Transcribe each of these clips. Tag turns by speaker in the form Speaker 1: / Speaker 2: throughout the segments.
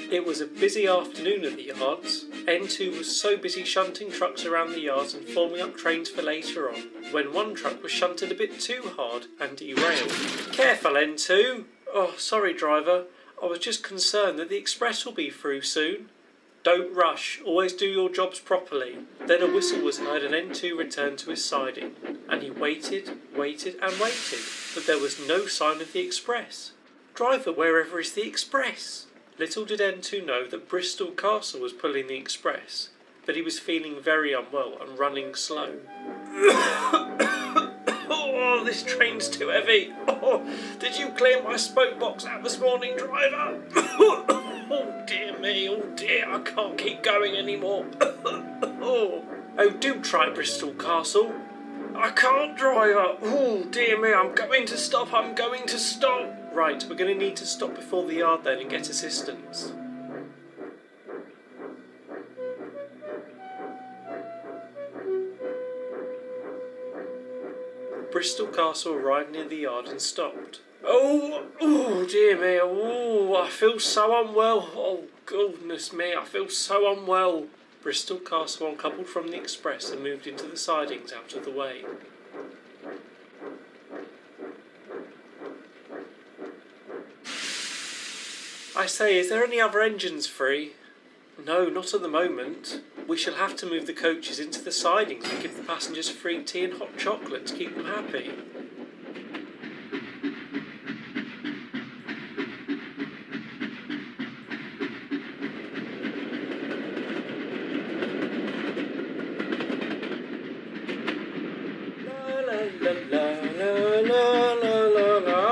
Speaker 1: It was a busy afternoon at the yards. N2 was so busy shunting trucks around the yards and forming up trains for later on, when one truck was shunted a bit too hard and derailed. Careful, N2! Oh, sorry driver, I was just concerned that the express will be through soon. Don't rush, always do your jobs properly. Then a whistle was heard and N2 returned to his siding, and he waited and waited, but there was no sign of the express. Driver, wherever is the express? Little did N2 know that Bristol Castle was pulling the express, but he was feeling very unwell and running slow. Oh, this train's too heavy. Oh, did you clear my spoke box out this morning, driver? Oh dear me, oh dear, I can't keep going anymore. Oh, do try Bristol Castle. I can't, driver. Oh dear me, I'm going to stop. Right, we're going to need to stop before the yard then and get assistance. Bristol Castle arrived near the yard and stopped. Oh dear me, oh, I feel so unwell. Oh goodness me, I feel so unwell. Bristol Castle uncoupled from the express and moved into the sidings out of the way. I say, is there any other engines free? No, not at the moment. We shall have to move the coaches into the sidings and give the passengers free tea and hot chocolate to keep them happy.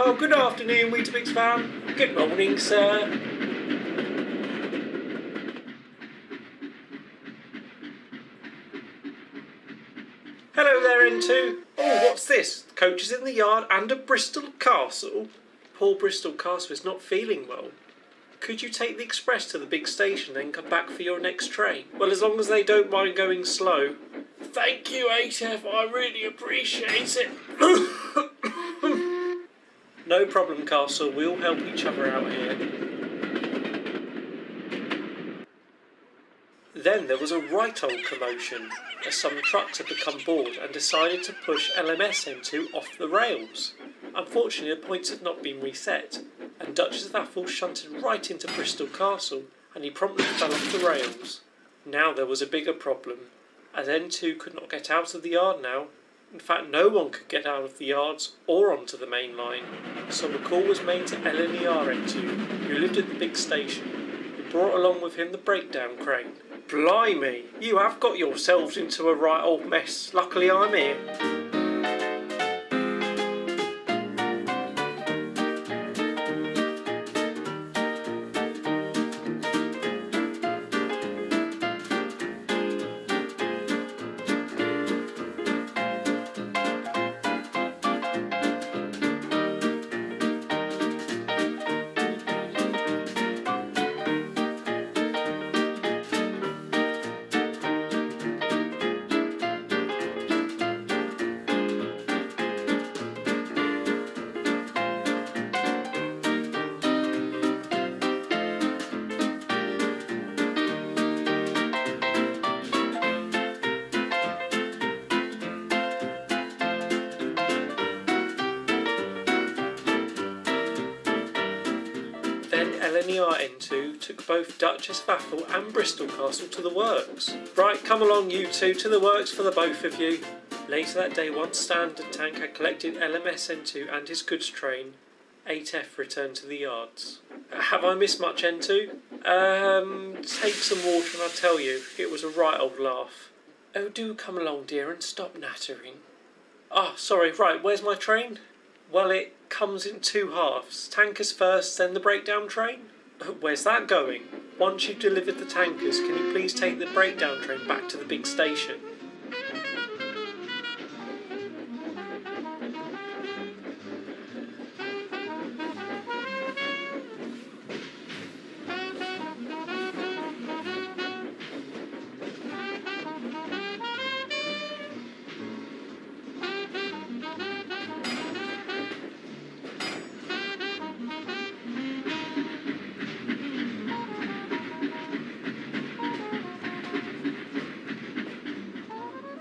Speaker 1: Oh, good afternoon, Weetabix fan. Good morning, sir. Hello there, N2. Oh, what's this? Coaches in the yard and a Bristol Castle? Poor Bristol Castle is not feeling well. Could you take the express to the big station then come back for your next train? Well, as long as they don't mind going slow. Thank you, 8F. I really appreciate it. No problem, Castle. We all help each other out here. Then there was a right old commotion, as some trucks had become bored and decided to push LMS N2 off the rails. Unfortunately, the points had not been reset, and Duchess of Athol shunted right into Bristol Castle, and he promptly fell off the rails. Now there was a bigger problem, as N2 could not get out of the yard now. In fact, no one could get out of the yards or onto the main line. So a call was made to LNER N2, who lived at the big station. He brought along with him the breakdown crane. Blimey, you have got yourselves into a right old mess. Luckily I'm here. LNER N2 took both Duchess of Athol and Bristol Castle to the works. Right, come along you two, to the works for the both of you. Later that day, once Standard Tank had collected LMS N2 and his goods train, 8F returned to the yards. Have I missed much, N2? Take some water and I'll tell you, it was a right old laugh. Oh, do come along, dear, and stop nattering. Ah, sorry, right, where's my train? Well, it comes in two halves. Tankers first, then the breakdown train? Where's that going? Once you've delivered the tankers, can you please take the breakdown train back to the big station?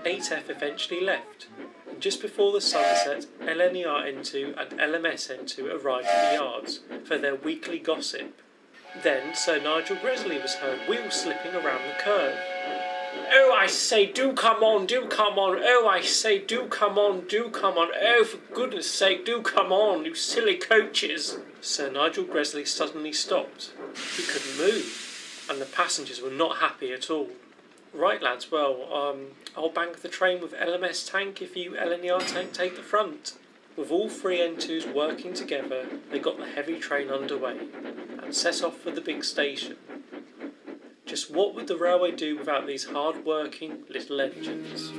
Speaker 1: 8F eventually left, and just before the sunset, LNER N2 and LMS N2 arrived at the yards for their weekly gossip. Then Sir Nigel Gresley was heard wheel slipping around the curve. "Oh, I say, do come on, do come on, oh, I say, do come on, do come on, oh, for goodness sake, do come on, you silly coaches." Sir Nigel Gresley suddenly stopped. He couldn't move, and the passengers were not happy at all. "Right, lads, well, I'll bank the train with LMS tank if you LNER tank take the front." With all three N2s working together, they got the heavy train underway and set off for the big station. Just what would the railway do without these hard-working little engines?